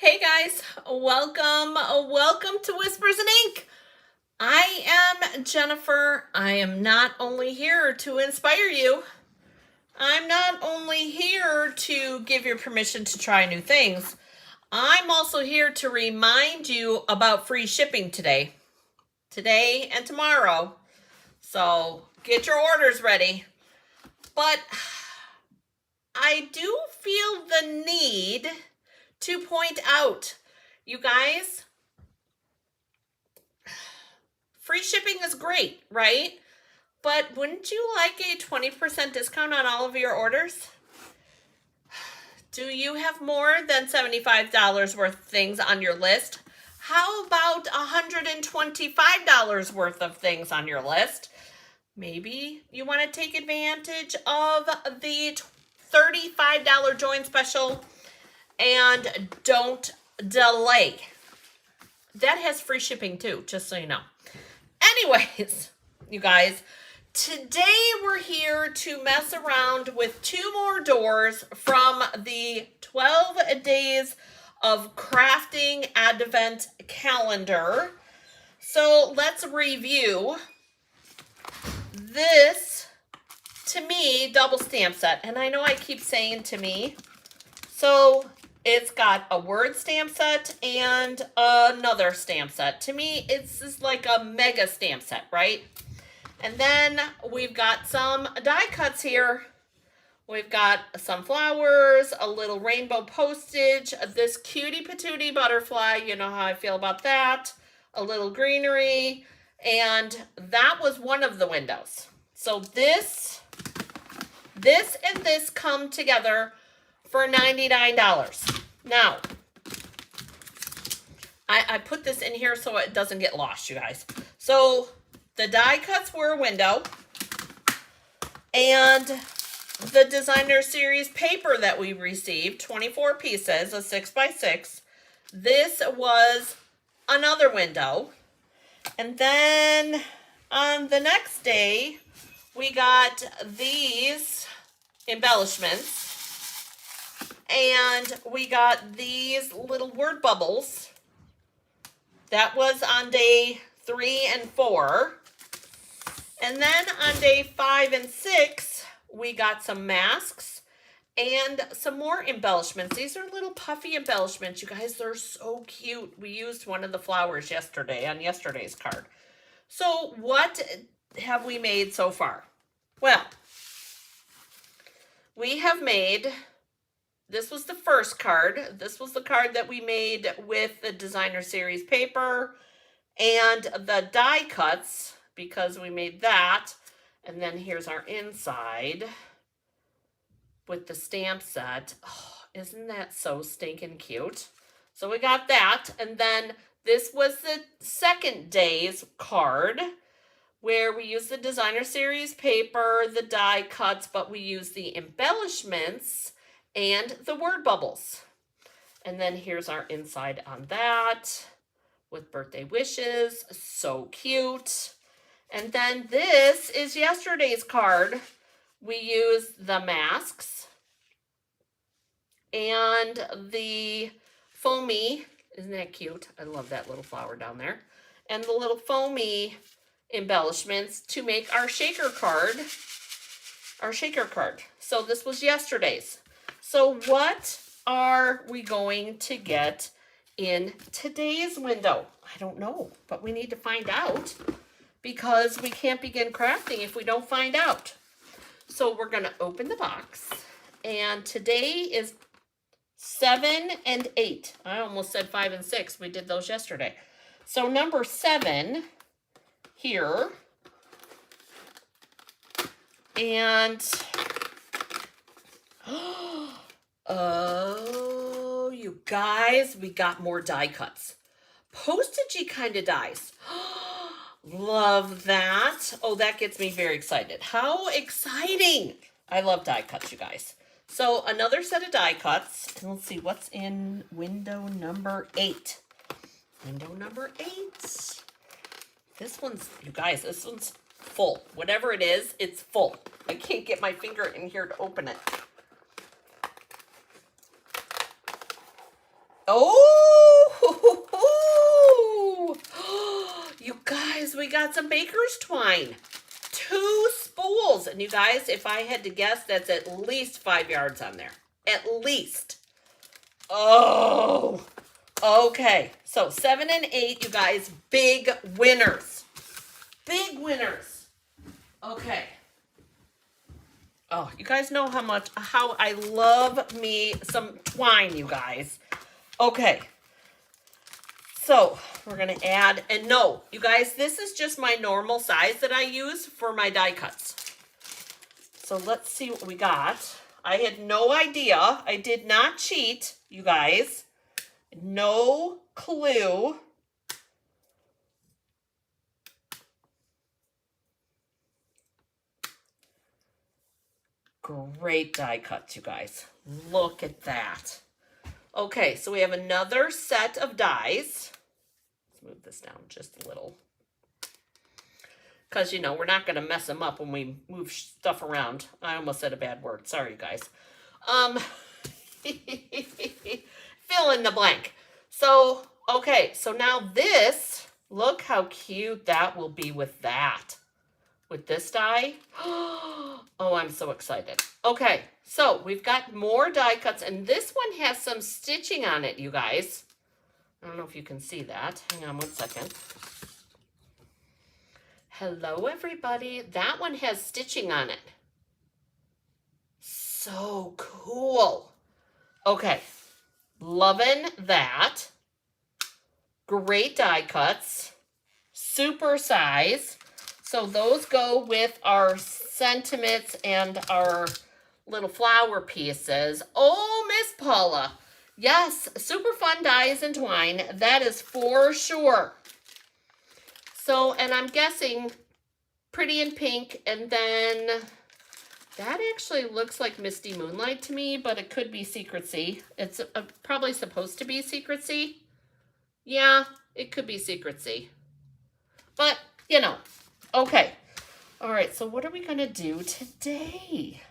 Hey guys, welcome to Whispers and Ink. I am Jennifer. I am not only here to inspire you, I'm not only here to give you permission to try new things, I'm also here to remind you about free shipping today and tomorrow. So get your orders ready. But I do feel the need to point out, you guys, free shipping is great, right? But wouldn't you like a 20% discount on all of your orders? Do you have more than $75 worth of things on your list? How about $125 worth of things on your list? Maybe you want to take advantage of the $35 join special and don't delay. That has free shipping too, just so you know. Anyways, you guys, today we're here to mess around with 2 more doors from the 12 days of crafting advent calendar. So let's review this, to me, double stamp set. And I know I keep saying to me, so it's got a word stamp set and another stamp set. To me, it's like a mega stamp set, right? And then we've got some die cuts here. We've got some flowers, a little rainbow postage, this cutie patootie butterfly, you know how I feel about that, a little greenery, and that was one of the windows. So this and this come together for $99. Now, I put this in here so it doesn't get lost, you guys. So the die cuts were a window, and the designer series paper that we received, 24 pieces, a 6x6, this was another window. And then on the next day, we got these embellishments. And we got these little word bubbles. That was on day 3 and 4. And then on day 5 and 6, we got some masks and some more embellishments. These are little puffy embellishments. You guys, they're so cute. We used one of the flowers yesterday on yesterday's card. So what have we made so far? Well, we have made... This was the first card. This was the card that we made with the designer series paper and the die cuts, because we made that. And then here's our inside with the stamp set. Oh, isn't that so stinking cute? So we got that. And then this was the second day's card, where we used the designer series paper, the die cuts, but we used the embellishments and the word bubbles. And then here's our inside on that with birthday wishes. So cute. And then this is yesterday's card. We used the masks and the foamy. Isn't that cute? I love that little flower down there. And the little foamy embellishments to make our shaker card. So this was yesterday's. So what are we going to get in today's window? I don't know, but we need to find out, because we can't begin crafting if we don't find out. So we're going to open the box, and today is 7 and 8. I almost said 5 and 6. We did those yesterday. So number 7 here, and... oh, you guys, we got more die cuts. Postagey kind of dies. Love that. Oh, that gets me very excited. How exciting. I love die cuts, you guys. So another set of die cuts. And let's see what's in window number 8. Window number 8. This one's, you guys, this one's full. Whatever it is, it's full. I can't get my finger in here to open it. Oh, you guys, we got some baker's twine. 2 spools. And you guys, if I had to guess, that's at least 5 yards on there. At least. Oh, okay. So 7 and 8, you guys, big winners. Big winners. Okay. Oh, you guys know how I love me some twine, you guys. Okay. So we're going to add, and no, you guys, this is just my normal size that I use for my die cuts. So let's see what we got. I had no idea. I did not cheat, you guys. No clue. Great die cuts, you guys. Look at that. Okay, so we have another set of dies. Let's move this down just a little. Because, you know, we're not going to mess them up when we move stuff around. I almost said a bad word. Sorry, guys. Fill in the blank. So, okay, so now this, look how cute that will be with that. With this die. Oh, I'm so excited. Okay, so we've got more die cuts, and this one has some stitching on it, you guys. I don't know if you can see that. Hang on one second. Hello, everybody. That one has stitching on it. So cool. Okay, loving that. Great die cuts. Super size. So those go with our sentiments and our little flower pieces. Oh, Miss Paula. Yes, super fun dies and twine. That is for sure. So, and I'm guessing pretty in pink, and then that actually looks like Misty Moonlight to me, but it could be Secrecy. It's probably supposed to be Secrecy. Yeah, it could be Secrecy. But, you know, okay. All right, so what are we going to do today?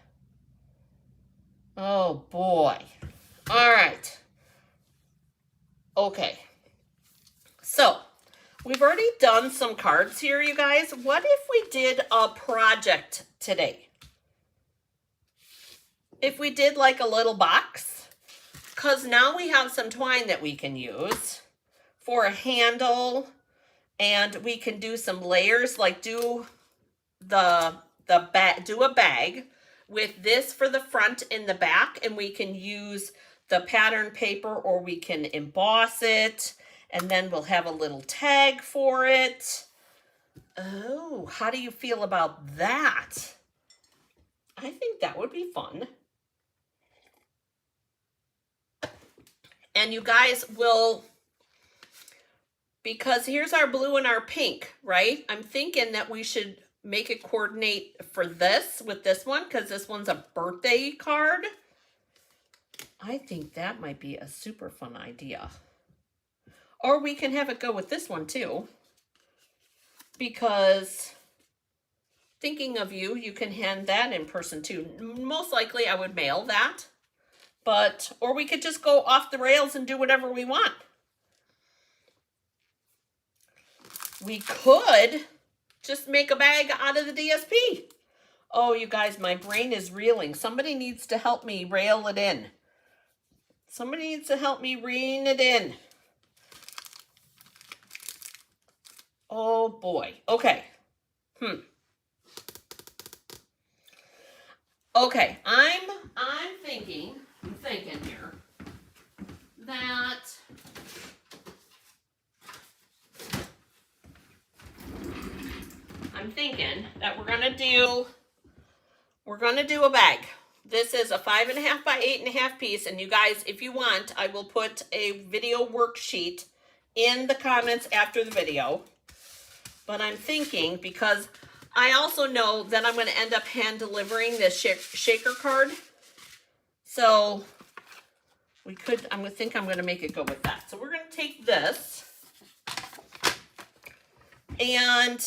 Oh, boy. All right. Okay. So, we've already done some cards here, you guys. What if we did a project today? If we did like a little box, because now we have some twine that we can use for a handle, and we can do some layers, like do a bag with this for the front and the back, and we can use the pattern paper, or we can emboss it, and then we'll have a little tag for it. Oh, how do you feel about that? I think that would be fun. And you guys will, because here's our blue and our pink, right? I'm thinking that we should make it coordinate for this with this one, because this one's a birthday card. I think that might be a super fun idea. Or we can have it go with this one too, because thinking of you, you can hand that in person too. Most likely I would mail that, but, or we could just go off the rails and do whatever we want. We could just make a bag out of the DSP. Oh, you guys, my brain is reeling. Somebody needs to help me rail it in. Somebody needs to help me rein it in. Oh boy. Okay. Okay, I'm thinking here that we're gonna do a bag. This is a 5.5 by 8.5 piece, and you guys, if you want, I will put a video worksheet in the comments after the video. But I'm thinking, because I also know that I'm going to end up hand delivering this shaker card. So we could, I'm going to make it go with that. So we're going to take this, and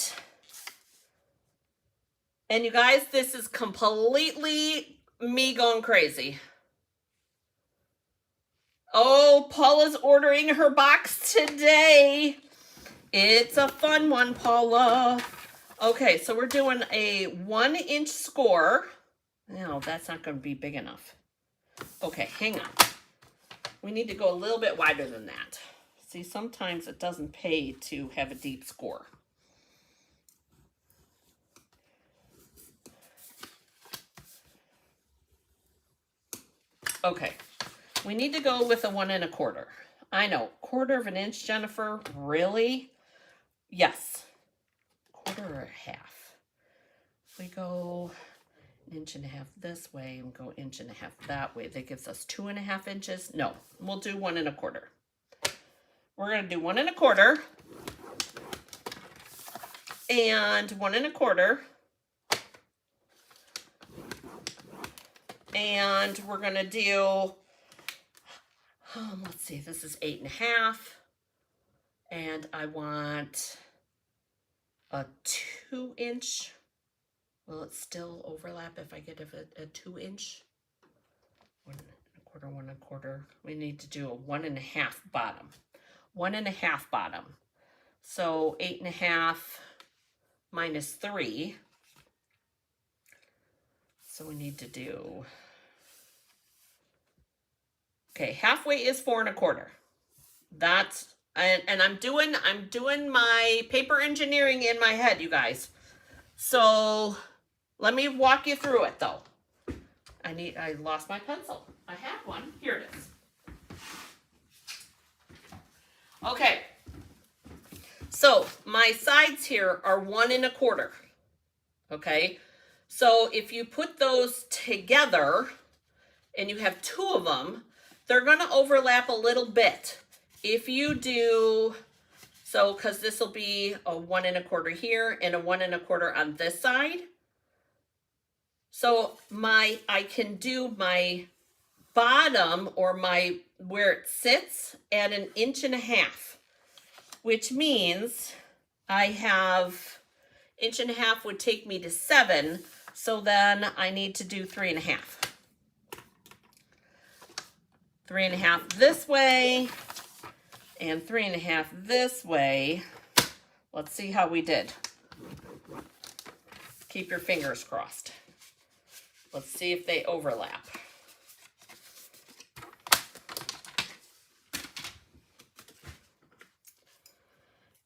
you guys, this is completely me going crazy. Oh, Paula's ordering her box today. It's a fun one, Paula. Okay, so we're doing a 1-inch score. No, that's not going to be big enough. Okay, hang on. We need to go a little bit wider than that. See, sometimes it doesn't pay to have a deep score. Okay, we need to go with a 1 1/4. I know, 1/4 of an inch, Jennifer, really? Yes, 1/4 or 1/2. We go 1.5 inches this way and go 1.5 inches that way. That gives us 2.5 inches. No, we'll do 1 1/4. We're going to do 1 1/4 and 1 1/4. And we're going to do, let's see, this is 8.5. And I want a 2-inch. Will it still overlap if I get a 2-inch? 1 1/4, 1 1/4. We need to do a 1.5 bottom. 1.5 bottom. So 8.5 minus 3. So we need to do, okay, halfway is 4 1/4. That's, and I'm doing my paper engineering in my head, you guys. So let me walk you through it though. I lost my pencil. I had one. Here it is. Okay. So my sides here are 1 1/4. Okay. So if you put those together and you have 2 of them, they're going to overlap a little bit. If you do, so because this will be a 1 1/4 here and a 1 1/4 on this side. So I can do my bottom or my where it sits at 1.5 inches, which means I have 1.5 inches would take me to 7. So then I need to do 3.5. 3.5 this way and 3.5 this way. Let's see how we did. Keep your fingers crossed. Let's see if they overlap.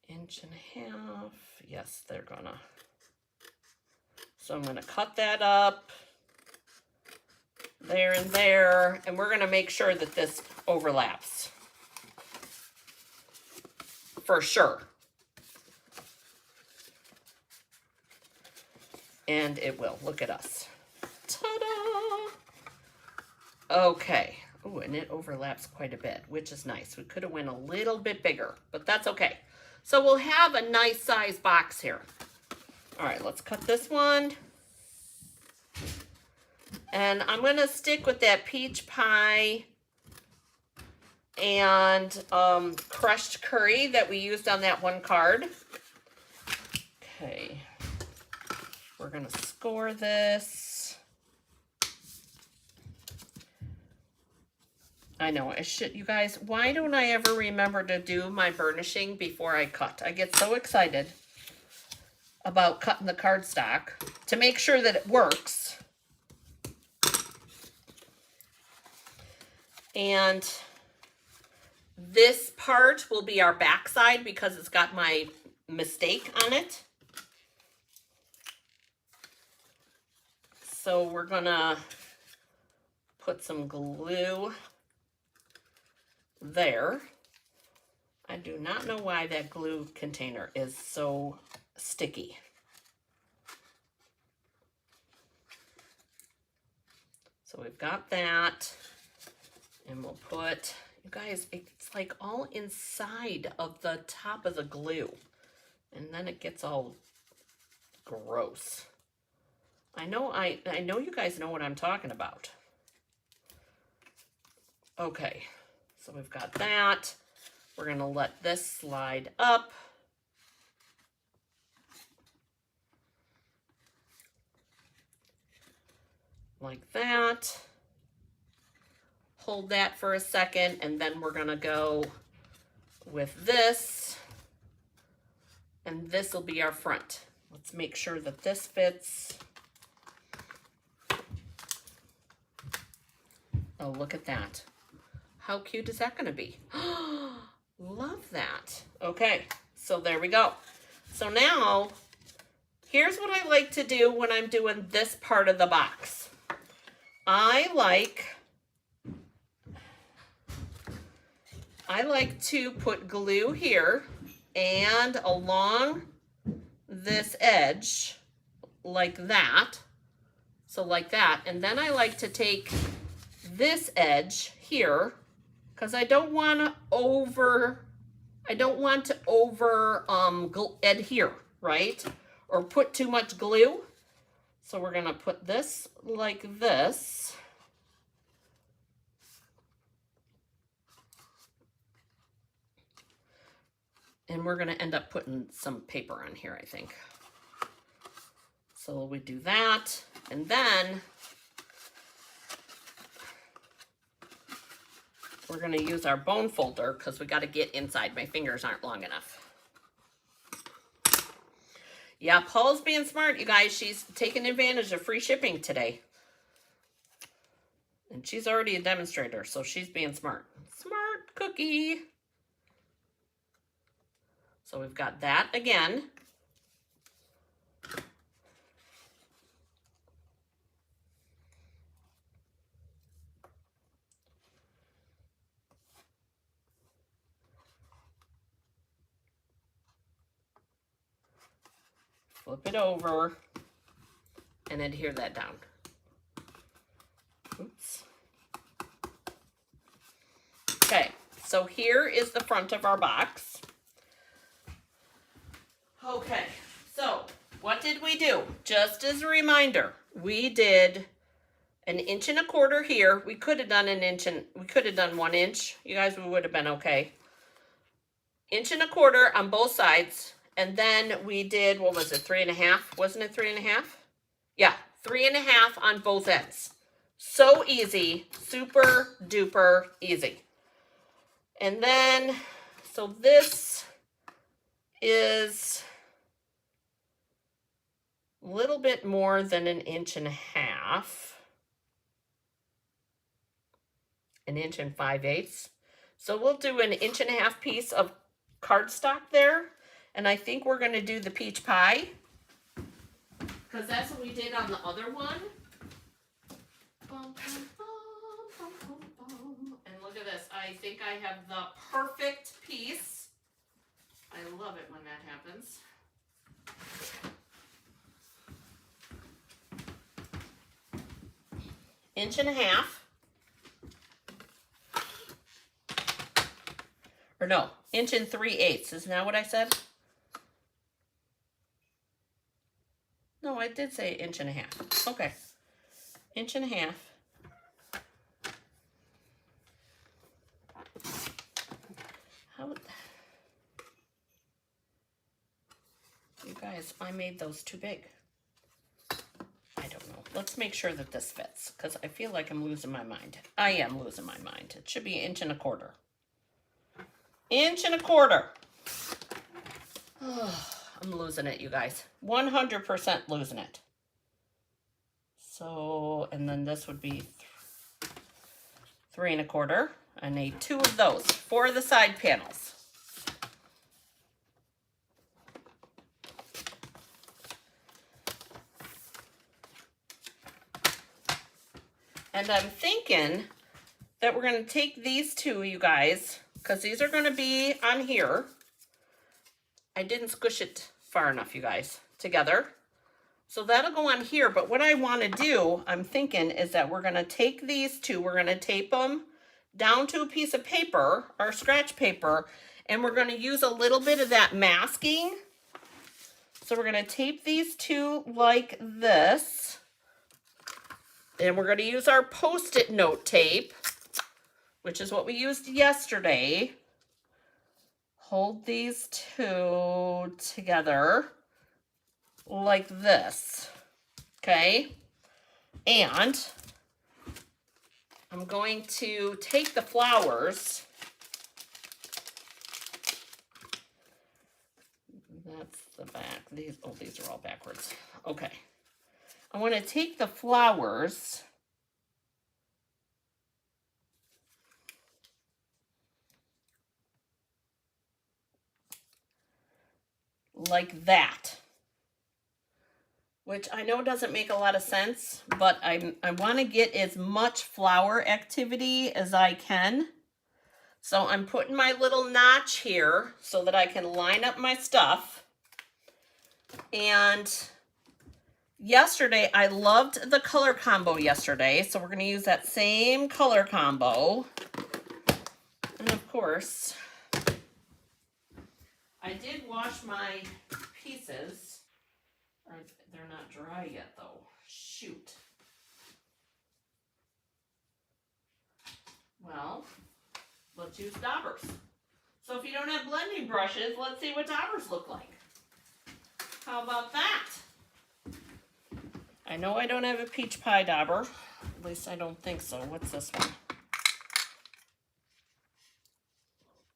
Inch and a half. Yes, they're gonna. So I'm gonna cut that up there and there, and we're gonna make sure that this overlaps for sure. And it will. Look at us. Ta-da! Okay. Oh, and it overlaps quite a bit, which is nice. We could have went a little bit bigger, but that's okay. So we'll have a nice size box here. All right, let's cut this one. And I'm going to stick with that peach pie and crushed curry that we used on that one card. Okay. We're going to score this. I know, I should, you guys, why don't I ever remember to do my burnishing before I cut? I get so excited about cutting the cardstock to make sure that it works. And this part will be our back side because it's got my mistake on it. So we're gonna put some glue there. I do not know why that glue container is so sticky. So we've got that, and we'll put, you guys, it's like all inside of the top of the glue, and then it gets all gross. I know you guys know what I'm talking about. Okay, so we've got that. We're going to let this slide up. Like that. hold that for a second, and then we're gonna go with this, and this will be our front. Let's make sure that this fits. Oh, look at that. How cute is that gonna be? Love that. Okay, so there we go. So now, here's what I like to do when I'm doing this part of the box. I like to put glue here and along this edge like that. So like that. And then I like to take this edge here, because I don't want to over adhere, right? Or put too much glue. So we're gonna put this like this. And we're gonna end up putting some paper on here, I think. So we do that, and then we're gonna use our bone folder because we gotta get inside. My fingers aren't long enough. Yeah, Paul's being smart, you guys. She's taking advantage of free shipping today. And she's already a demonstrator, so she's being smart. Smart cookie. So we've got that again. Flip it over and adhere that down. Oops. Okay, so here is the front of our box. Okay, so what did we do? Just as a reminder, we did 1.25 inches here. We could have done 1 inch. You guys, we would have been okay. 1.25 inches on both sides. And then we did, what was it, 3.5? Wasn't it 3.5? Yeah, 3.5 on both ends. So easy, super duper easy. And then, so this is a little bit more than 1.5 inches. 1 5/8 inches. So we'll do 1.5 inches piece of cardstock there. And I think we're going to do the peach pie, because that's what we did on the other one. And look at this. I think I have the perfect piece. I love it when that happens. Inch and a half. Or no, 1 3/8 inches. Isn't that what I said? No, I did say 1.5 inches. Okay. 1.5 inches. How? You guys, I made those too big. I don't know. Let's make sure that this fits, because I feel like I'm losing my mind. I am losing my mind. It should be 1.25 inches. 1.25 inches. Oh, I'm losing it, you guys. 100% losing it. So, and then this would be 3.25 inches. I need 2 of those for the side panels. And I'm thinking that we're going to take these 2, you guys, because these are going to be on here. I didn't squish it far enough, you guys, together. So that'll go on here. But what I want to do, I'm thinking, is that we're going to take these 2, we're going to tape them down to a piece of paper, or scratch paper, and we're going to use a little bit of that masking. So we're going to tape these 2 like this. And we're going to use our Post-it note tape, which is what we used yesterday. Hold these 2 together like this, okay? And I'm going to take the flowers. That's the back. These are all backwards. Okay. I want to take the flowers like that, which I know doesn't make a lot of sense, but I want to get as much flower activity as I can. So I'm putting my little notch here so that I can line up my stuff. And yesterday, I loved the color combo yesterday, so we're going to use that same color combo. And of course, I did wash my pieces. They're not dry yet, though. Shoot. Well, let's use daubers. So if you don't have blending brushes, let's see what daubers look like. How about that? I know I don't have a peach pie dauber. At least I don't think so. What's this one?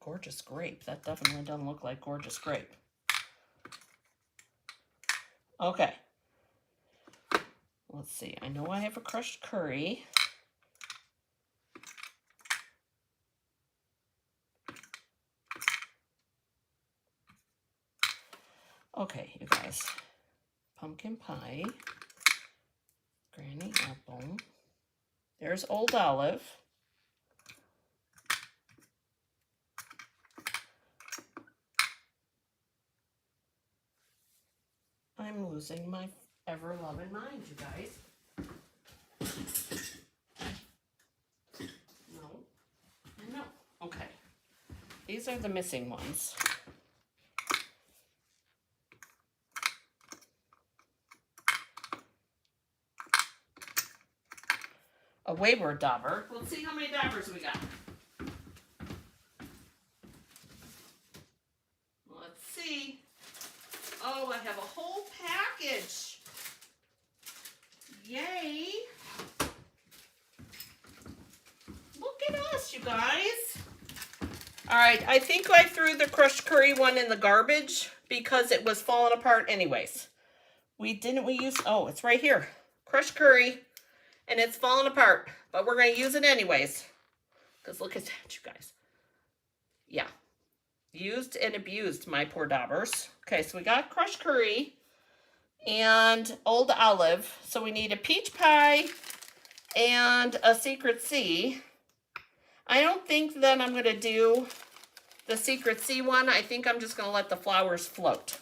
Gorgeous grape. That definitely doesn't look like gorgeous grape. Okay. Let's see. I know I have a crushed curry. Okay, you guys. Pumpkin pie. Granny apple. There's old olive. I'm losing my ever-loving mind, you guys. No. Okay. These are the missing ones. A wayward dauber. Let's see how many daubers we got. Let's see. Oh, I have a whole package. Yay. Look at us, you guys. All right, I think I threw the crushed curry one in the garbage because it was falling apart anyways. We use, oh, it's right here. Crushed curry, and it's falling apart, but we're going to use it anyways. Because look at that, you guys. Yeah. Used and abused, my poor daubers. Okay, so we got crushed curry and old olive. So we need a peach pie and a secret sea. I don't think that I'm going to do the secret sea one. I think I'm just going to let the flowers float.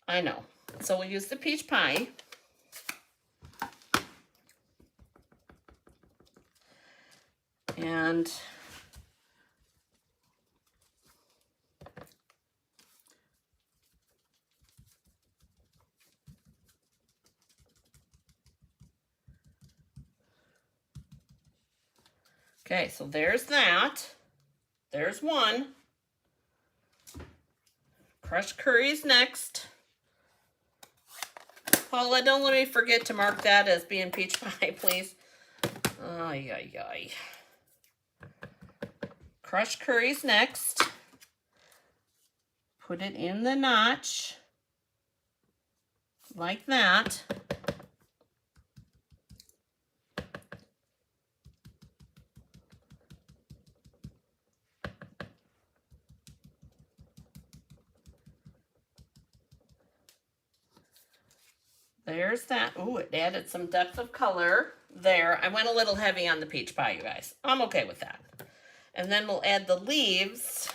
I know. So we'll use the peach pie. And okay, so there's that. There's one. Crushed curry's next. Paula, don't let me forget to mark that as being peach pie, please. Ay, ay, ay. Crushed curry's next. Put it in the notch. Like that. There's that. Ooh, it added some depth of color there. I went a little heavy on the peach pie, you guys. I'm okay with that. And then we'll add the leaves.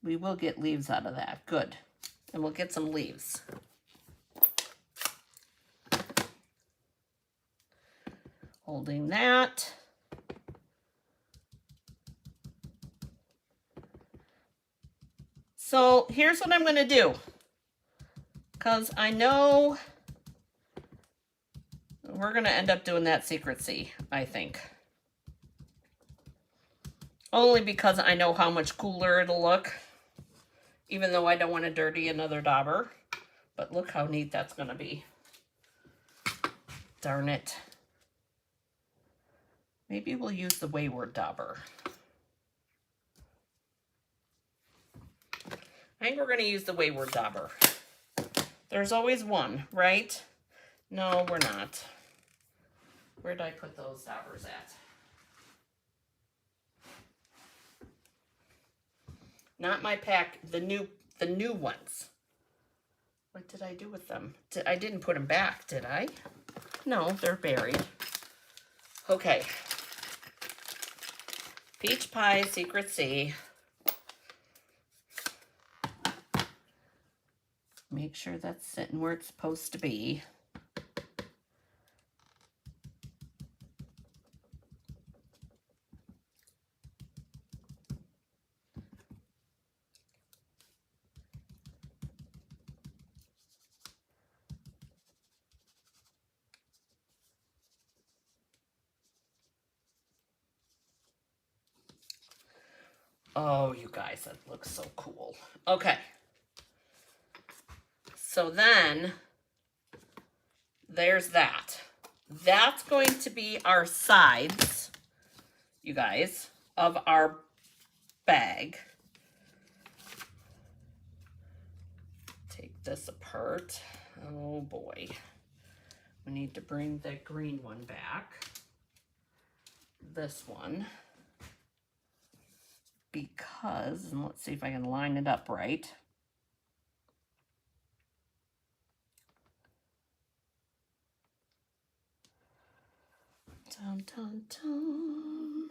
We will get leaves out of that. Good. And we'll get some leaves. Holding that. So here's what I'm going to do, because I know we're going to end up doing that secret sea, I think. Only because I know how much cooler it'll look, even though I don't want to dirty another dauber. But look how neat that's going to be. Darn it. Maybe we'll use the Wayward Dauber. I think we're going to use the Wayward Dauber. There's always one, right? No, we're not. Where did I put those daubers at? Not my pack, the new ones. What did I do with them? I didn't put them back, did I? No, they're buried. Okay. Peach Pie, Secret Sea. Make sure that's sitting where it's supposed to be. Oh, you guys, that looks so cool. Okay. So then, there's that. That's going to be our sides, you guys, of our bag. Take this apart. Oh boy. We need to bring the green one back. This one. Because, and let's see if I can line it up right. Dun, dun, dun.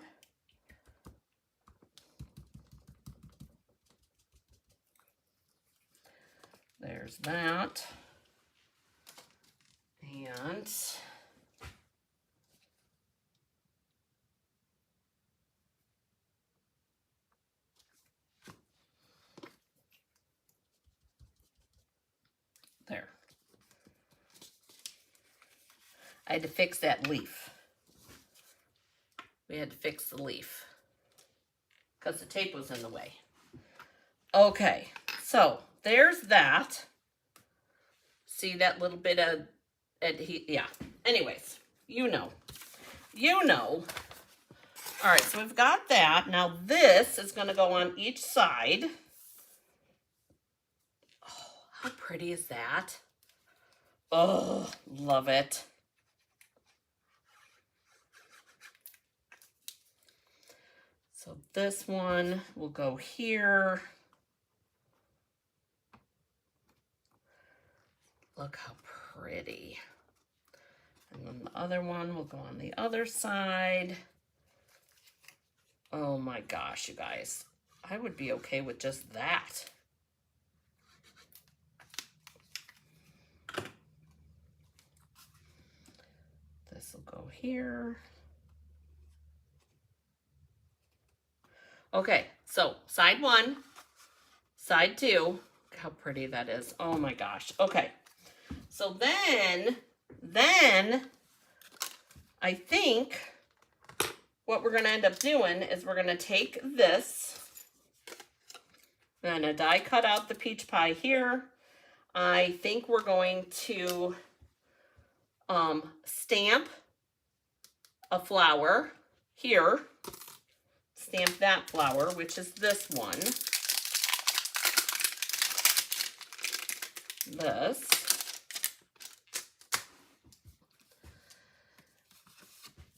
There's that. And there. I had to fix that leaf. We had to fix the leaf because the tape was in the way. Okay, so there's that. See that little bit of, yeah. Anyways, you know. All right, so we've got that. Now this is going to go on each side. Oh, how pretty is that? Oh, love it. So this one will go here. Look how pretty. And then the other one will go on the other side. Oh my gosh, you guys. I would be okay with just that. This will go here. Okay, so side one, side two. Look how pretty that is. Oh my gosh. Okay. So then I think what we're going to end up doing is we're going to take this and a die cut out the peach pie here. I think we're going to stamp a flower here. Stamp that flower, which is this one. This.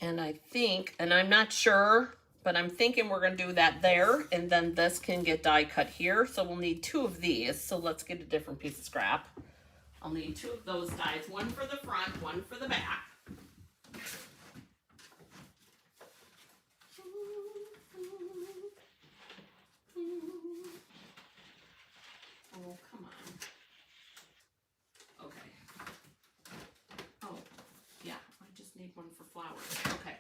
And I think, and I'm not sure, but I'm thinking we're going to do that there, and then this can get die cut here. So we'll need two of these. So let's get a different piece of scrap. I'll need two of those dies, one for the front, one for the back. Oh, come on. Okay. Oh, yeah, I just need one for flowers. Okay.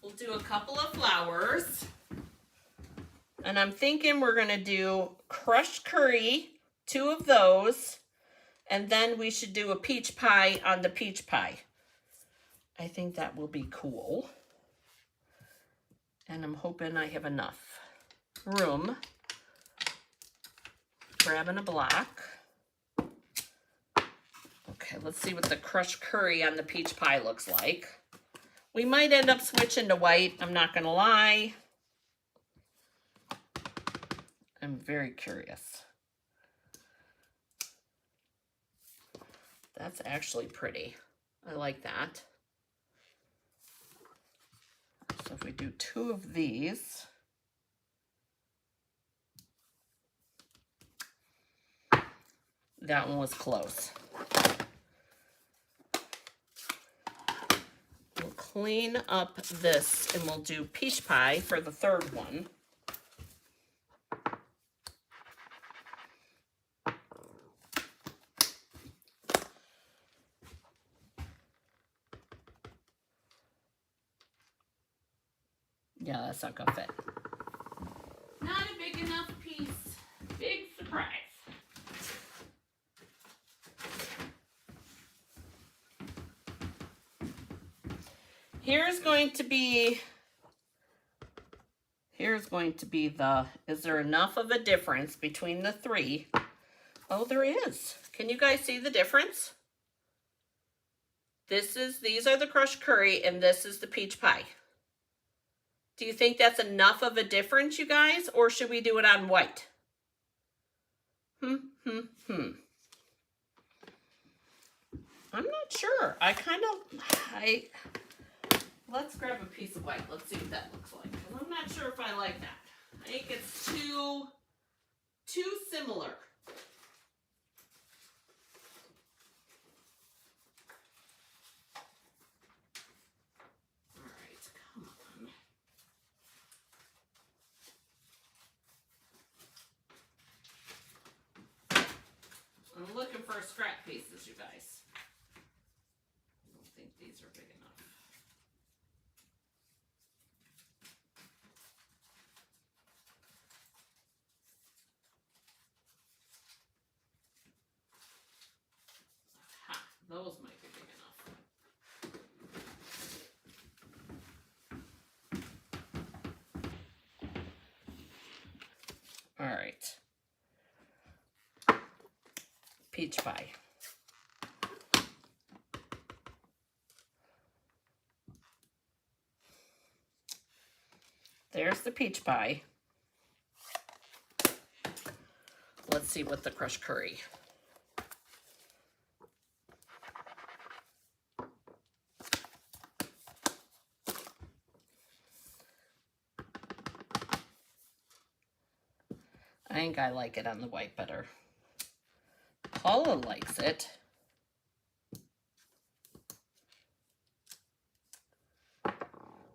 We'll do a couple of flowers. And I'm thinking we're going to do crushed curry, two of those. And then we should do a peach pie on the peach pie. I think that will be cool. And I'm hoping I have enough room. Grabbing a block. Okay. Okay, let's see what the crushed curry on the peach pie looks like. We might end up switching to white, I'm not gonna lie. I'm very curious. That's actually pretty. I like that. So if we do 2 of these, that one was close. We'll clean up this and we'll do peach pie for the 3rd one. Yeah, that's not gonna fit. Not a big enough piece. Big surprise. Here's going to be the, is there enough of a difference between the 3? Oh, there is. Can you guys see the difference? These are the crushed curry and this is the peach pie. Do you think that's enough of a difference, you guys? Or should we do it on white? I'm not sure. Let's grab a piece of white. Let's see what that looks like. I'm not sure if I like that. I think it's too similar. All right, come on. I'm looking for scrap pieces, you guys. I don't think these are big enough. Those might be big enough. All right. Peach pie. There's the peach pie. Let's see what the crushed curry. I think I like it on the white better. Paula likes it.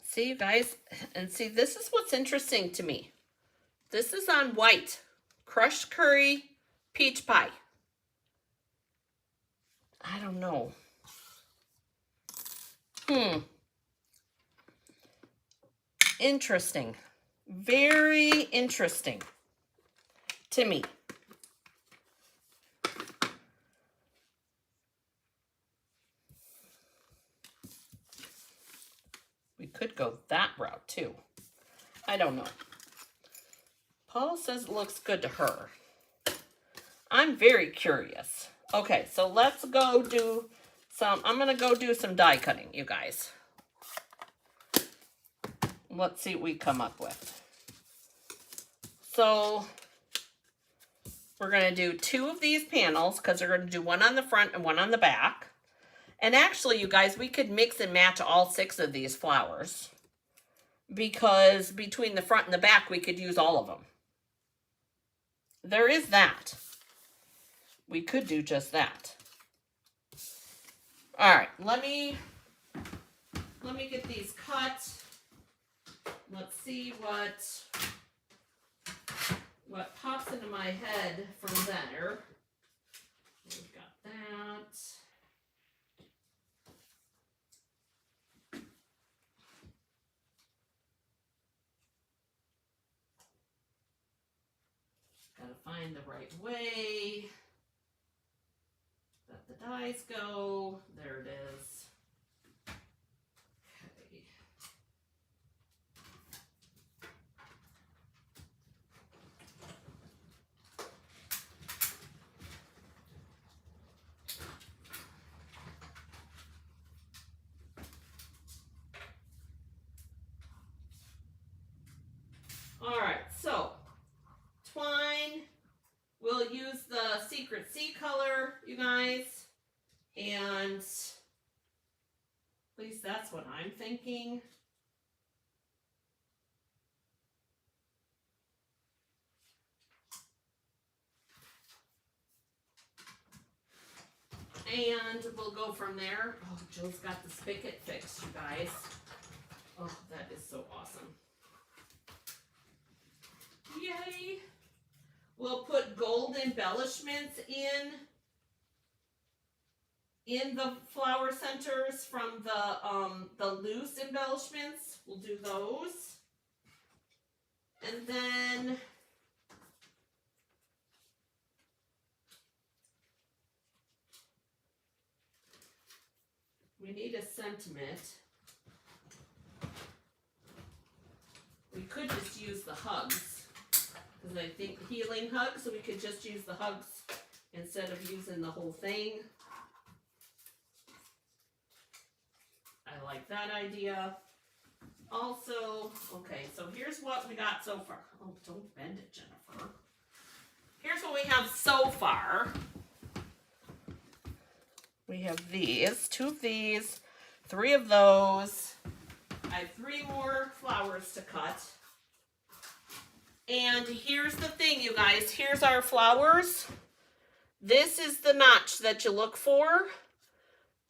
See, you guys, and see, this is what's interesting to me. This is on white. Crushed curry, peach pie. I don't know. Interesting. Very interesting to me. We could go that route too. I don't know. Paul says it looks good to her. I'm very curious. Okay, so let's go do some, I'm going to go do some die cutting, you guys. Let's see what we come up with. So we're going to do 2 of these panels because we're going to do one on the front and one on the back. And actually, you guys, we could mix and match all 6 of these flowers because between the front and the back, we could use all of them. There is that. We could do just that. All right, let me get these cut. Let's see what pops into my head from there. We've got that. Gotta find the right way that the dies go. There it is. Okay. All right, so twine. We'll use the Secret Sea color, you guys. And at least that's what I'm thinking. And we'll go from there. Oh, Jill's got the spigot fixed, you guys. Oh, that is so awesome. Yay! We'll put gold embellishments in the flower centers from the loose embellishments. We'll do those. And then we need a sentiment. We could just use the hugs, because I think healing hugs, so we could just use the hugs instead of using the whole thing. I like that idea. Also, okay, so here's what we got so far. Oh, don't bend it, Jennifer. Here's what we have so far. We have these, 2 of these, 3 of those. I have 3 more flowers to cut. And here's the thing, you guys. Here's our flowers. This is the notch that you look for,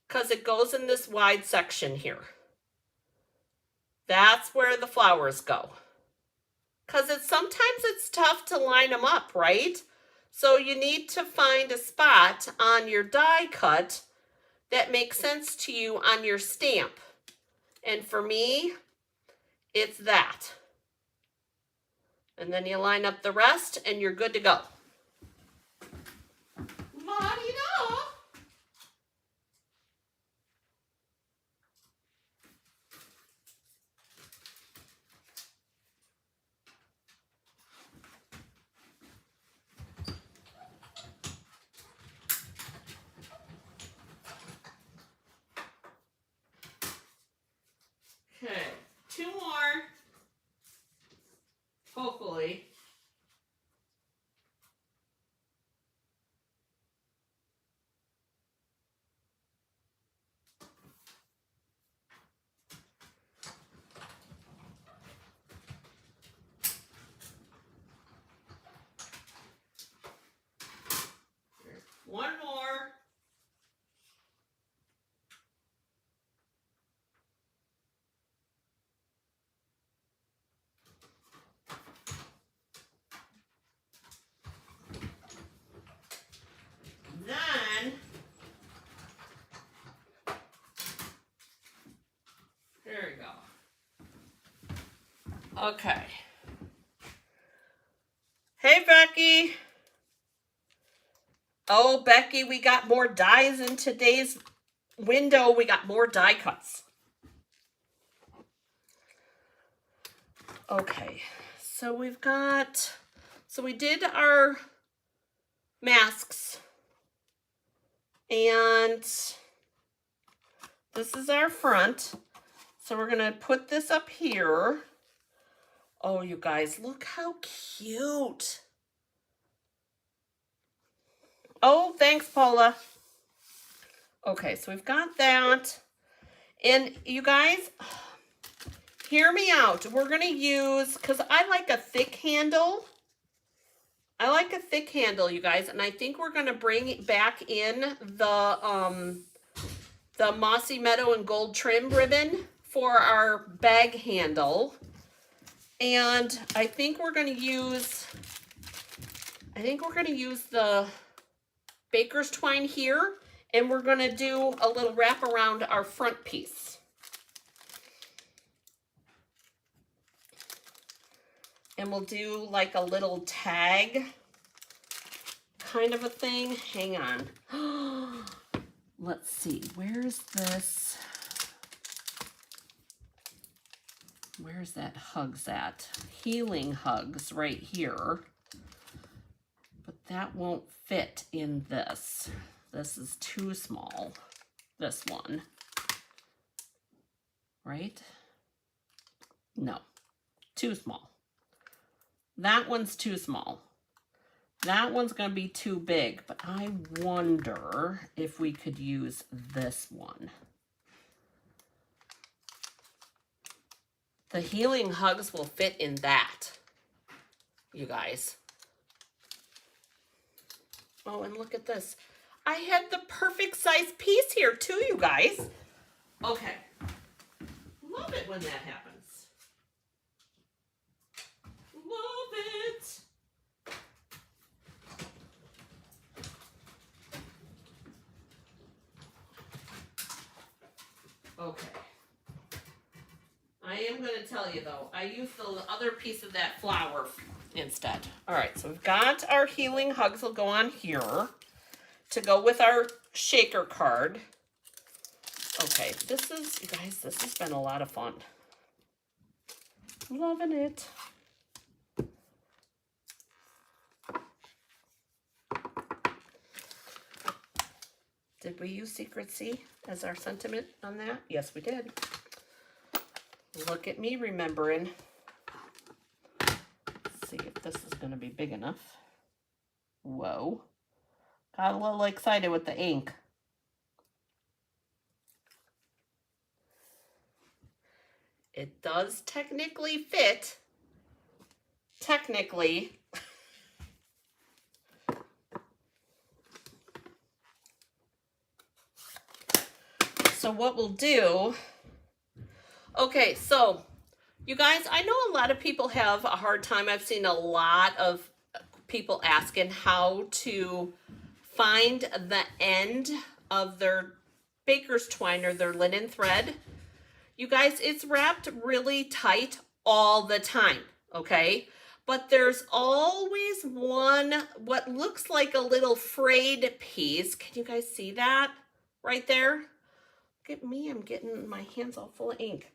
because it goes in this wide section here. That's where the flowers go. Because sometimes it's tough to line them up, right? So you need to find a spot on your die cut that makes sense to you on your stamp. And for me, it's that. And then you line up the rest and you're good to go. La-di-da. Okay, 2 more. Hopefully. One more. Then, there we go. Okay. Hey, Becky. Oh, Becky, we got more dies in today's window. We got more die cuts. Okay, so we've got, so we did our masks. And this is our front. So we're going to put this up here. Oh, you guys, look how cute. Oh, thanks, Paula. Okay, so we've got that. And you guys, hear me out. We're going to use, because I like a thick handle. I like a thick handle, you guys. And I think we're going to bring back in the Mossy Meadow and Gold Trim ribbon for our bag handle. And I think we're going to use, the baker's twine here, and we're going to do a little wrap around our front piece. And we'll do like a little tag kind of a thing. Hang on. Let's see, where's this? Where's that hugs at? Healing hugs right here. But that won't fit in this. This is too small. This one. Right? No, too small. That one's too small. That one's going to be too big, but I wonder if we could use this one. The healing hugs will fit in that, you guys. Oh, and look at this. I had the perfect size piece here too, you guys. Okay. Love it when that happens. Love it. Okay. I am going to tell you though, I used the other piece of that flower instead. All right, so we've got our healing hugs will go on here to go with our shaker card. Okay, this is, you guys, this has been a lot of fun. Loving it. Did we use Secret C as our sentiment on that? Yes, we did. Look at me remembering. Let's see if this is going to be big enough. Whoa. Got a little excited with the ink. It does technically fit. Technically. So what we'll do, okay, so you guys, I know a lot of people have a hard time. I've seen a lot of people asking how to find the end of their baker's twine or their linen thread. You guys, it's wrapped really tight all the time, okay? But there's always one, what looks like a little frayed piece. Can you guys see that right there? Look at me, I'm getting my hands all full of ink.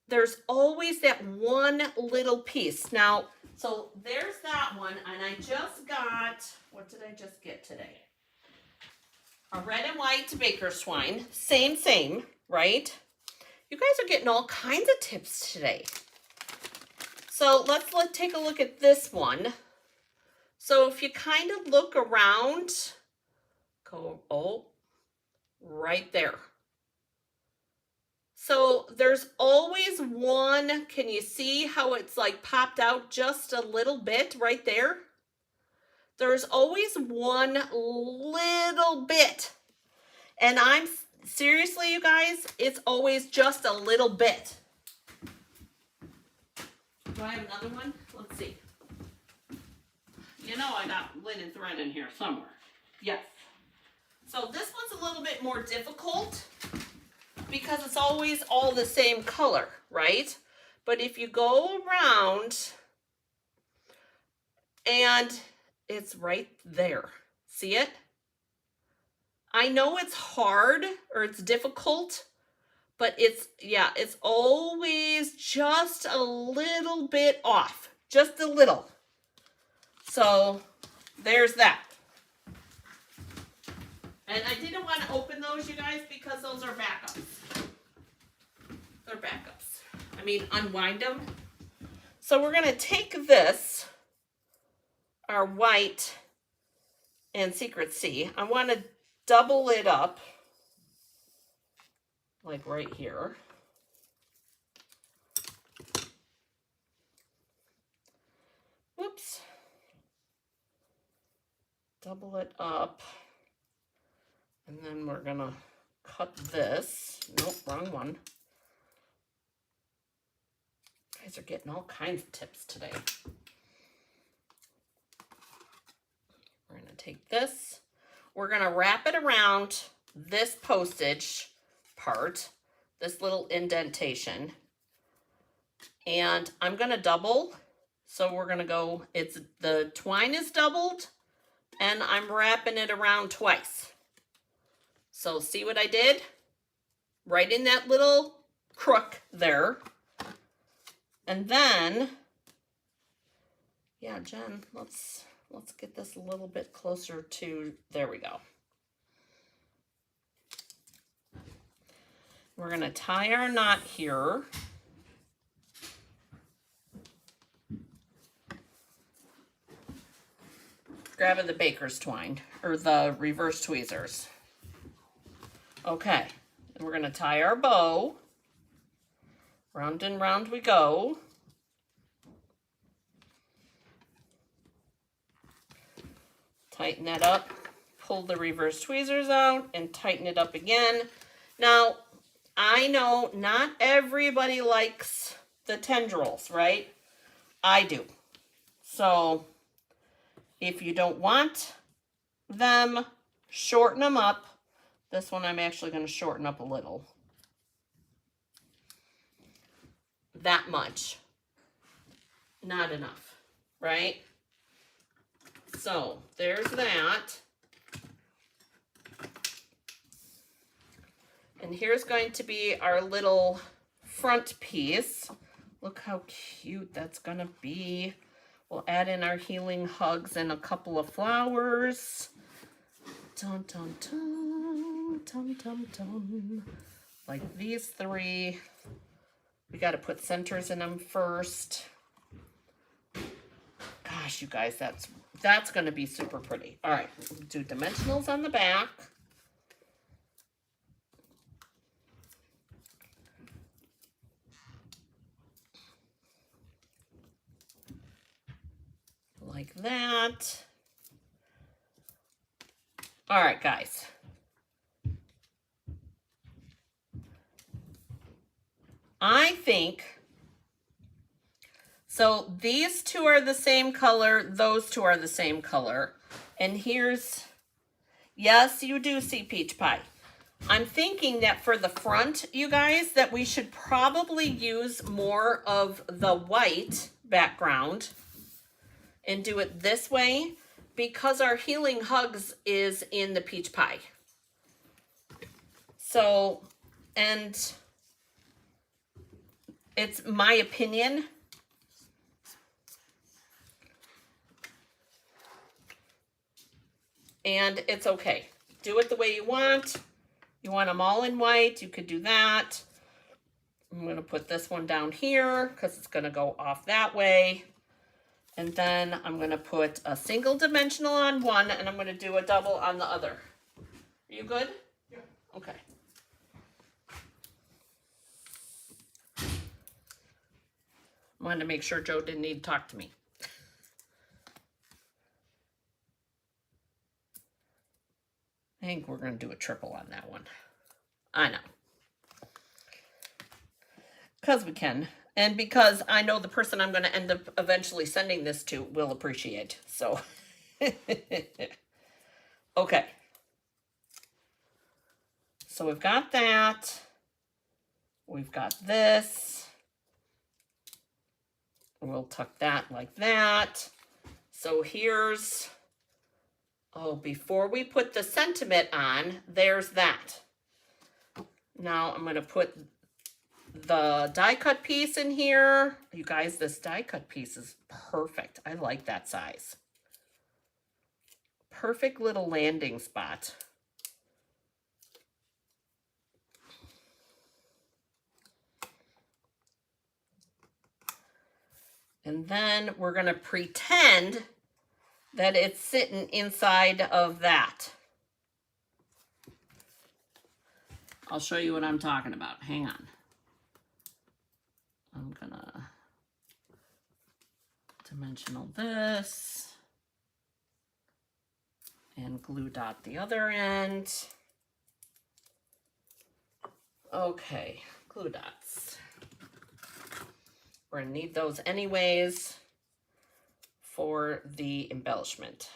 There's always that one little piece. Now, so there's that one, and I just got, what did I just get today? A red and white baker's twine. Same, right? You guys are getting all kinds of tips today. So let's take a look at this one. So if you kind of look around, go, oh, right there. So there's always one, can you see how it's like popped out just a little bit right there? There's always one little bit. And I'm seriously, you guys, it's always just a little bit. Do I have another one? Let's see. You know I got linen thread in here somewhere. Yes. So this one's a little bit more difficult because it's always all the same color, right? But if you go around and it's right there, see it? I know it's hard or it's difficult, but it's, yeah, it's always just a little bit off, just a little. So there's that. And I didn't want to open those, you guys, because those are backups. They're backups. I mean, unwind them. So we're going to take this, our white and Secret C. I want to double it up, like right here. Whoops. Double it up. And then we're going to cut this. Nope, wrong one. You guys are getting all kinds of tips today. We're going to take this. We're going to wrap it around this postage part, this little indentation. And I'm going to double. So we're going to go, the twine is doubled and I'm wrapping it around twice. So see what I did? Right in that little crook there. And then, yeah, Jen, let's get this a little bit closer to, there we go. We're going to tie our knot here. grabbing the baker's twine, or the reverse tweezers. Okay, and we're gonna tie our bow. Round and round we go. Tighten that up, pull the reverse tweezers out, and tighten it up again. Now, I know not everybody likes the tendrils, right? I do. So, if you don't want them, shorten them up. This one I'm actually going to shorten up a little. That much. Not enough, right? So, there's that. And here's going to be our little front piece. Look how cute that's gonna be. We'll add in our healing hugs and a couple of flowers. Dun, dun, dun, dun, dun, dun. Like these three. We gotta put centers in them first. Gosh, you guys, that's gonna be super pretty. All right, do dimensionals on the back. Like that. All right, guys. I think, so these two are the same color, those two are the same color. And here's, yes, you do see peach pie. I'm thinking that for the front, you guys, that we should probably use more of the white background and do it this way because our healing hugs is in the peach pie. So, and it's my opinion. And it's okay. Do it the way you want. You want them all in white, you could do that. I'm going to put this one down here because it's going to go off that way. And then I'm going to put a single dimensional on one and I'm going to do a double on the other. Are you good? Yeah. Okay. I wanted to make sure Joe didn't need to talk to me. I think we're going to do a triple on that one. I know. Because we can. And because I know the person I'm going to end up eventually sending this to will appreciate. So, okay. So we've got that. We've got this. We'll tuck that like that. So here's, oh, before we put the sentiment on, there's that. Now I'm going to put the die cut piece in here. You guys, this die cut piece is perfect. I like that size. Perfect little landing spot. And then we're going to pretend that it's sitting inside of that. I'll show you what I'm talking about. Hang on. I'm gonna dimensional this and glue dot the other end. Okay, glue dots. We're gonna need those anyways for the embellishment.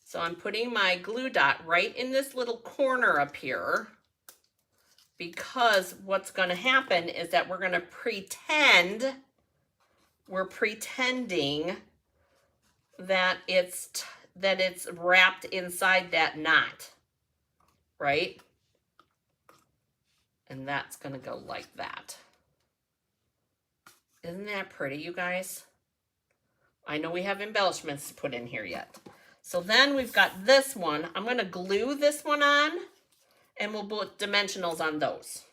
So I'm putting my glue dot right in this little corner up here because what's going to happen is that we're going to pretend, we're pretending that it's wrapped inside that knot, right? And that's going to go like that. Isn't that pretty, you guys? I know we have embellishments to put in here yet. So then we've got this one. I'm going to glue this one on and we'll put dimensionals on those.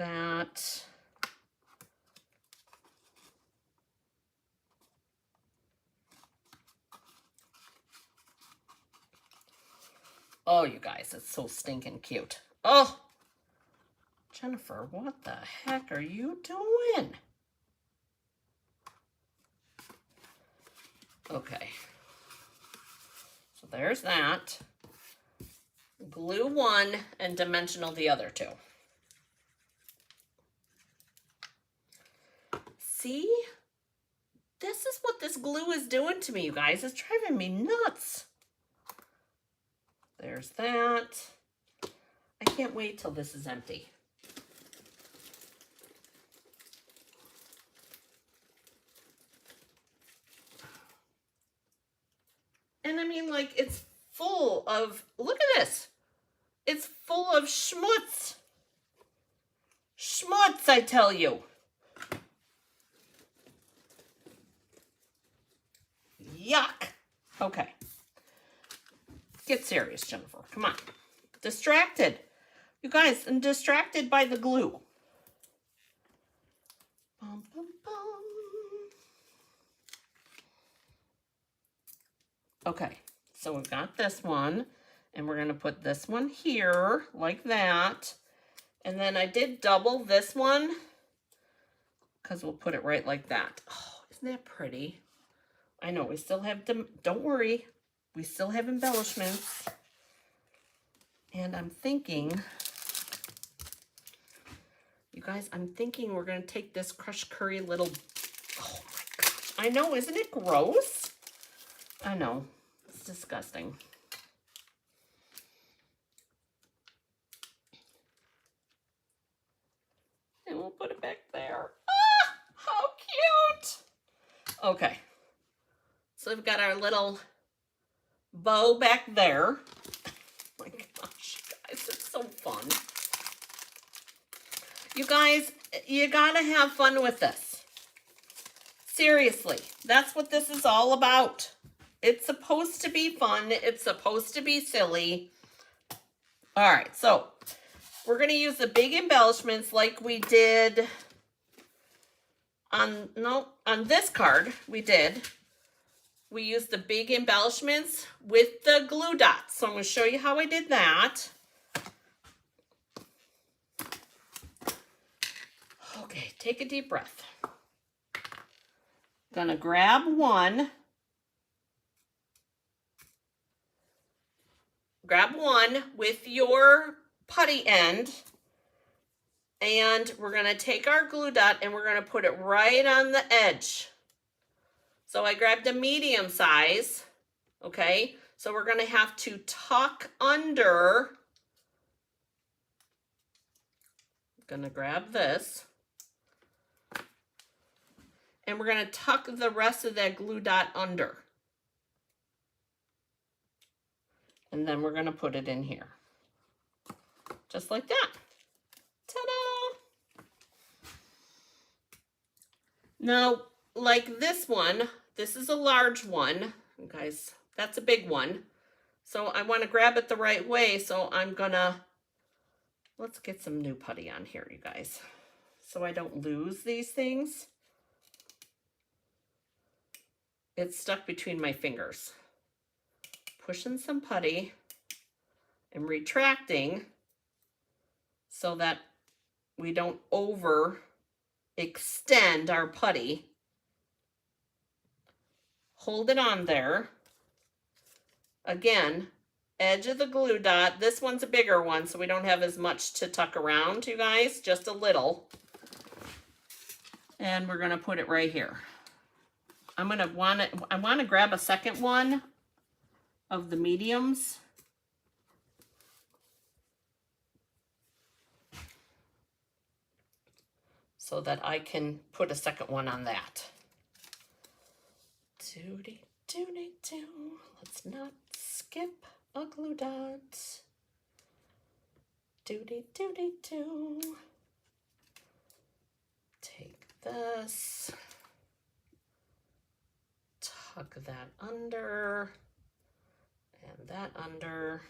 that. Oh, you guys, it's so stinking cute. Oh, Jennifer, what the heck are you doing? Okay. So there's that. Glue one and dimensional the other two. See? This is what this glue is doing to me, you guys. It's driving me nuts. There's that. I can't wait till this is empty. And I mean, like, it's full of, look at this. It's full of schmutz. Schmutz, I tell you. Yuck. Okay. Get serious, Jennifer. Come on. Distracted. You guys, I'm distracted by the glue. Bum, bum, bum. Okay, so we've got this one, and we're going to put this one here, like that. And then I did double this one, because we'll put it right like that. Oh, isn't that pretty? I know, we still have, don't worry, we still have embellishments. And I'm thinking, you guys, I'm thinking we're going to take this crushed curry little, oh my gosh, I know, isn't it gross? I know, it's disgusting. And we'll put it back there. Ah, how cute. Okay, so we've got our little bow back there. Oh my gosh, guys, it's so fun. You guys, you gotta have fun with this. Seriously, that's what this is all about. It's supposed to be fun. It's supposed to be silly. All right, so we're going to use the big embellishments like we did on this card. We used the big embellishments with the glue dots. So I'm going to show you how I did that. Okay, take a deep breath. Gonna grab one. Grab one with your putty end, and we're going to take our glue dot and we're going to put it right on the edge. So I grabbed a medium size, okay? So we're going to have to tuck under. I'm going to grab this. And we're going to tuck the rest of that glue dot under. And then we're going to put it in here. Just like that. Ta-da! Now, like this one, this is a large one. Guys, that's a big one. So I want to grab it the right way. So I'm going to, let's get some new putty on here, you guys. So I don't lose these things. It's stuck between my fingers. Pushing some putty and retracting so that we don't overextend our putty. Hold it on there. Again, edge of the glue dot. This one's a bigger one, so we don't have as much to tuck around, you guys, just a little. And we're going to put it right here. I want to grab a second one of the mediums. So that I can put a second one on that. Doody doody doo. Let's not skip a glue dot. Doody doody doo. Take this. Tuck that under. And that under,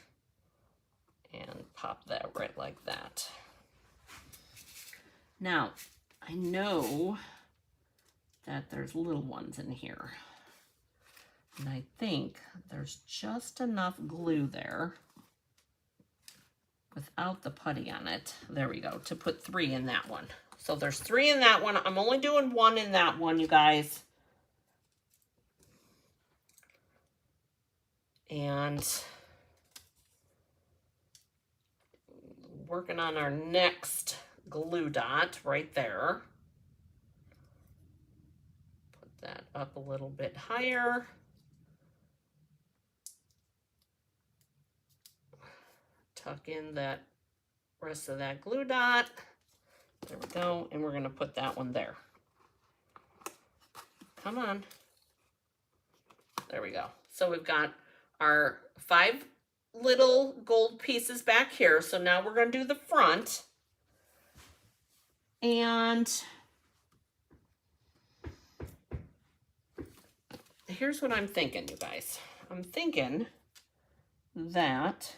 and pop that right like that. Now, I know that there's little ones in here. And I think there's just enough glue there without the putty on it. There we go, to put 3 in that one. So there's 3 in that one. I'm only doing 1 in that one, you guys. And working on our next glue dot right there. Put that up a little bit higher. Tuck in that rest of that glue dot. There we go. And we're going to put that one there. Come on. There we go. So we've got our 5 little gold pieces back here. So now we're going to do the front. And here's what I'm thinking, you guys. I'm thinking that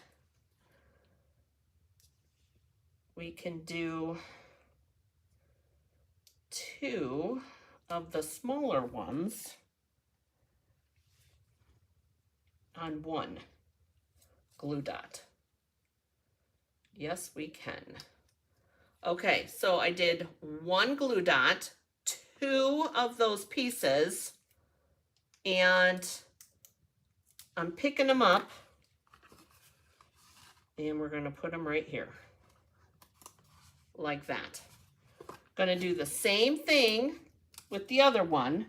we can do 2 of the smaller ones on 1 glue dot. Yes, we can. Okay, so I did 1 glue dot, 2 of those pieces, and I'm picking them up, and we're going to put them right here, like that. Going to do the same thing with the other one.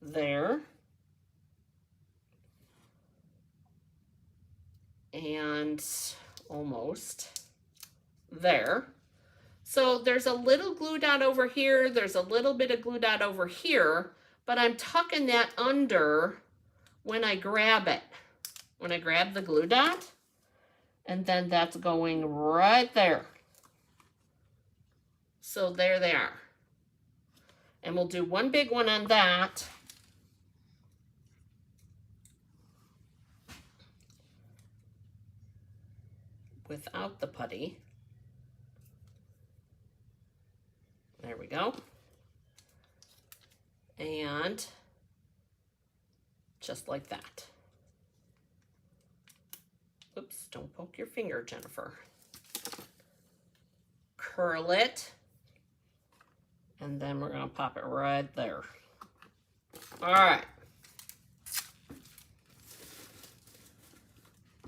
There. And almost there. So there's a little glue dot over here. There's a little bit of glue dot over here, but I'm tucking that under when I grab it. When I grab the glue dot, and then that's going right there. So there they are. And we'll do 1 big one on that. Without the putty. There we go. And just like that. Oops, don't poke your finger, Jennifer. Curl it. And then we're going to pop it right there. All right.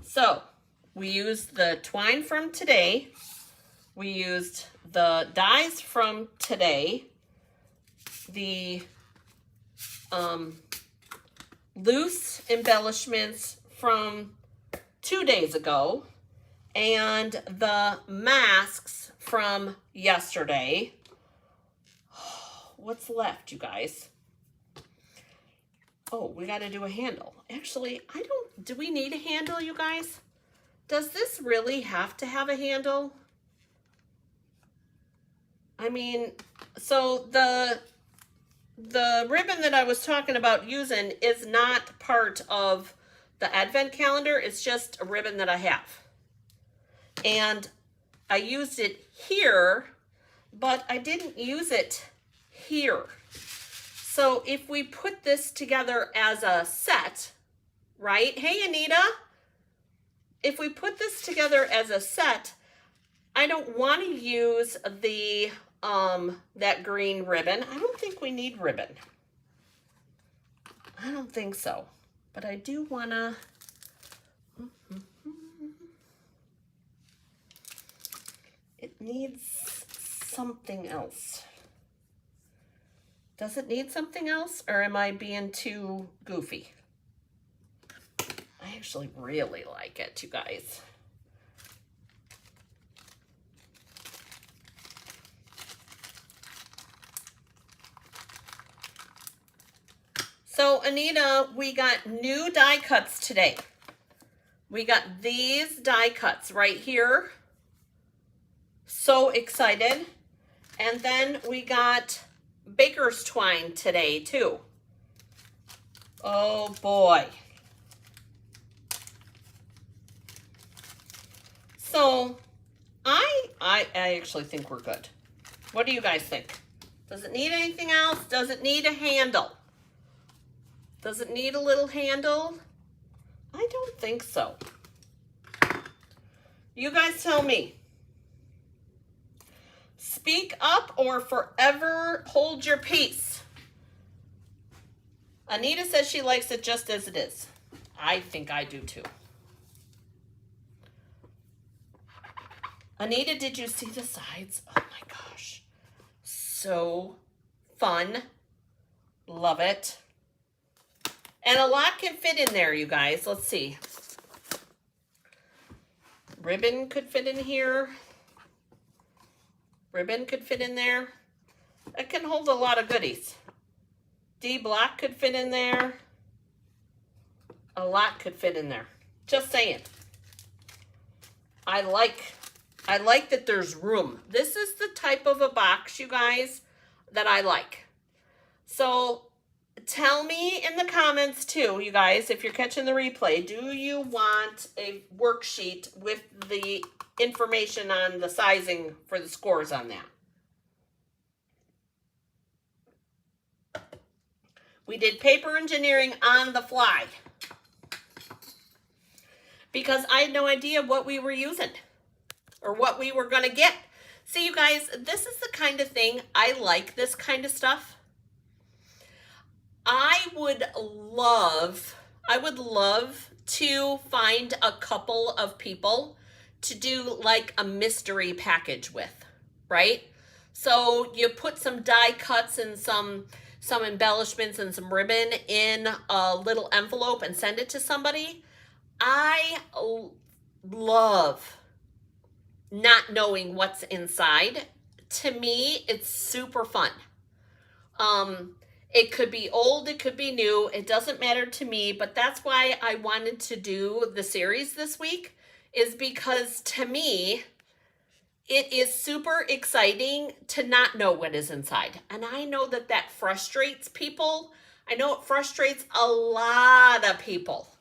So we used the twine from today. We used the dies from today. The loose embellishments from 2 days ago. And the masks from yesterday. What's left, you guys? Oh, we got to do a handle. Actually, do we need a handle, you guys? Does this really have to have a handle? I mean, so the ribbon that I was talking about using is not part of the advent calendar. It's just a ribbon that I have. And I used it here, but I didn't use it here. So if we put this together as a set, right? Hey, Anita. If we put this together as a set, I don't want to use the that green ribbon. I don't think we need ribbon. I don't think so. But I do want to... It needs something else. Does it need something else, or am I being too goofy? I actually really like it, you guys. So, Anita, we got new die cuts today. We got these die cuts right here. So excited. And then we got baker's twine today, too. Oh, boy. So I actually think we're good. What do you guys think? Does it need anything else? Does it need a handle? Does it need a little handle? I don't think so. You guys tell me. Speak up or forever hold your peace. Anita says she likes it just as it is. I think I do too. Anita, did you see the sides? Oh my gosh. So fun. Love it. And a lot can fit in there, you guys. Let's see. Ribbon could fit in here. Ribbon could fit in there. It can hold a lot of goodies. D-block could fit in there. A lot could fit in there. Just saying. I like that there's room. This is the type of a box, you guys, that I like. So tell me in the comments too, you guys, if you're catching the replay, do you want a worksheet with the information on the sizing for the scores on that? We did paper engineering on the fly because I had no idea what we were using or what we were going to get. See, you guys, this is the kind of thing, I like this kind of stuff. I would love to find a couple of people to do like a mystery package with, right? So you put some die cuts and some embellishments and some ribbon in a little envelope and send it to somebody. I love not knowing what's inside. To me, it's super fun. It could be old, it could be new, it doesn't matter to me, but that's why I wanted to do the series this week, is because to me, it is super exciting to not know what is inside. And I know that that frustrates people. I know it frustrates a lot of people,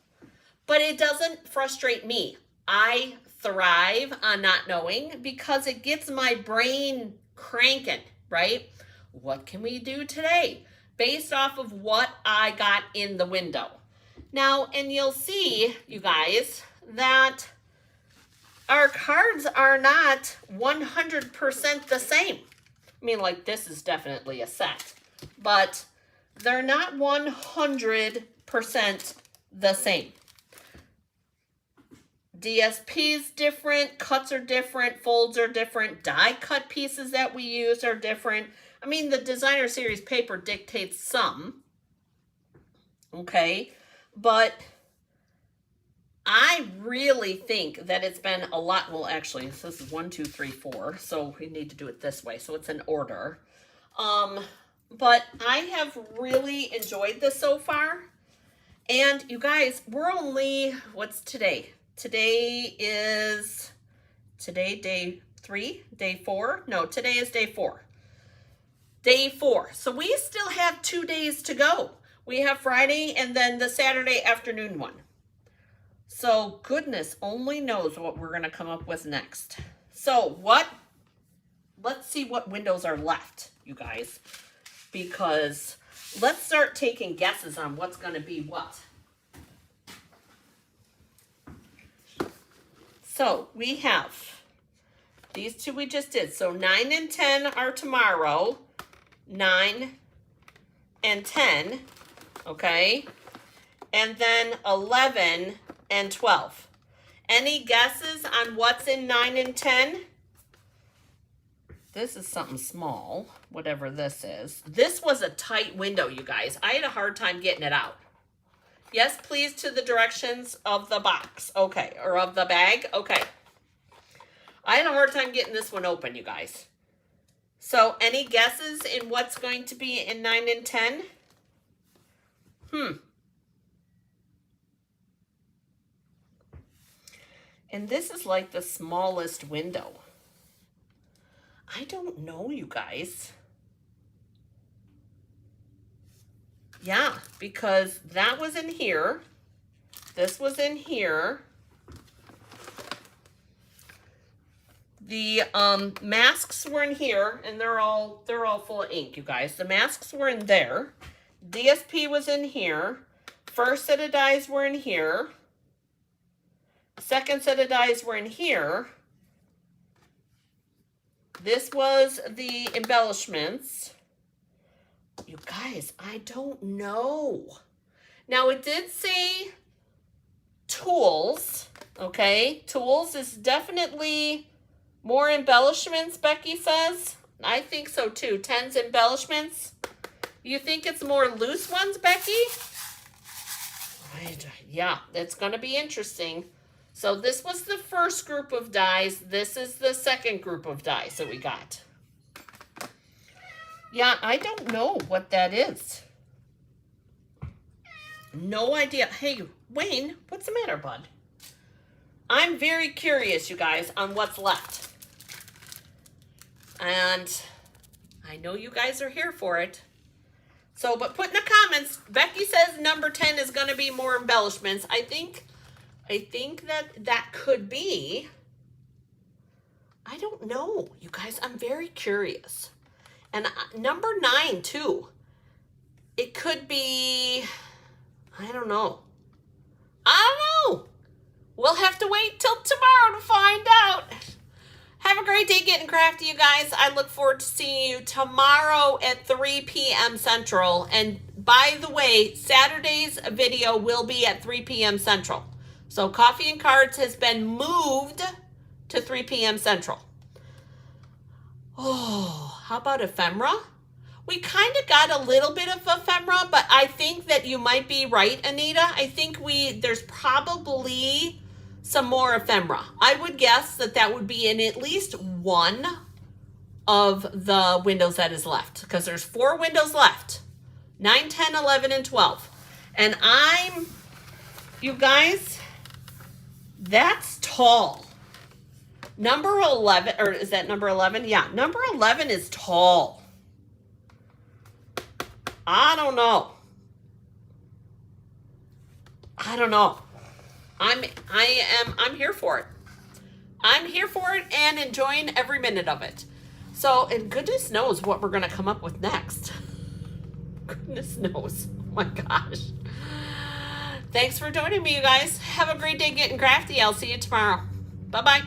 but it doesn't frustrate me. I thrive on not knowing because it gets my brain cranking, right? What can we do today? Based off of what I got in the window. Now, and you'll see, you guys, that our cards are not 100% the same. I mean, like, this is definitely a set, but they're not 100% the same. DSP's different, cuts are different, folds are different, die cut pieces that we use are different. I mean, the designer series paper dictates some, okay? But I really think that it's been a lot. Well, actually, this is 1, 2, 3, 4. So we need to do it this way. So it's in order. But I have really enjoyed this so far. And you guys, we're only, what's today? Today day 3? Day 4? No, today is day 4. Day 4. So we still have 2 days to go. We have Friday and then the Saturday afternoon one. So goodness only knows what we're going to come up with next. So let's see what windows are left, you guys, because let's start taking guesses on what's going to be what. So we have these two we just did. So 9 and 10 are tomorrow. 9 and 10, okay? And then 11 and 12. Any guesses on what's in 9 and 10? This is something small, whatever this is. This was a tight window, you guys. I had a hard time getting it out. Yes, please, to the directions of the box. Okay, or of the bag. Okay. I had a hard time getting this one open, you guys. So, any guesses in what's going to be in 9 and 10? And this is like the smallest window. I don't know, you guys. Yeah, because that was in here. This was in here. The masks were in here, and they're all full of ink, you guys. The masks were in there. DSP was in here. First set of dies were in here. Second set of dies were in here. This was the embellishments. You guys, I don't know. Now, it did say tools, okay? Tools is definitely more embellishments, Becky says. I think so, too. 10's embellishments. You think it's more loose ones, Becky? Yeah, it's going to be interesting. So this was the first group of dies. This is the second group of dies that we got. Yeah, I don't know what that is. No idea. Hey, Wayne, what's the matter, bud? I'm very curious, you guys, on what's left. And I know you guys are here for it. So, but put in the comments, Becky says number 10 is going to be more embellishments. I think that could be. I don't know, you guys. I'm very curious. And number 9, too. It could be, I don't know. I don't know. We'll have to wait till tomorrow to find out. Have a great day getting crafty, you guys. I look forward to seeing you tomorrow at 3 p.m. Central. And by the way, Saturday's video will be at 3 p.m. Central. So Coffee and Cards has been moved to 3 p.m. Central. Oh, how about ephemera? We kind of got a little bit of ephemera, but I think that you might be right, Anita. I think there's probably some more ephemera. I would guess that would be in at least one of the windows that is left, because there's 4 windows left. 9, 10, 11, and 12. And you guys, that's tall. Number 11, or is that number 11? Yeah, number 11 is tall. I don't know. I'm here for it. I'm here for it and enjoying every minute of it. So, and goodness knows what we're going to come up with next. Goodness knows. Oh my gosh. Thanks for joining me, you guys. Have a great day getting crafty. I'll see you tomorrow. Bye-bye.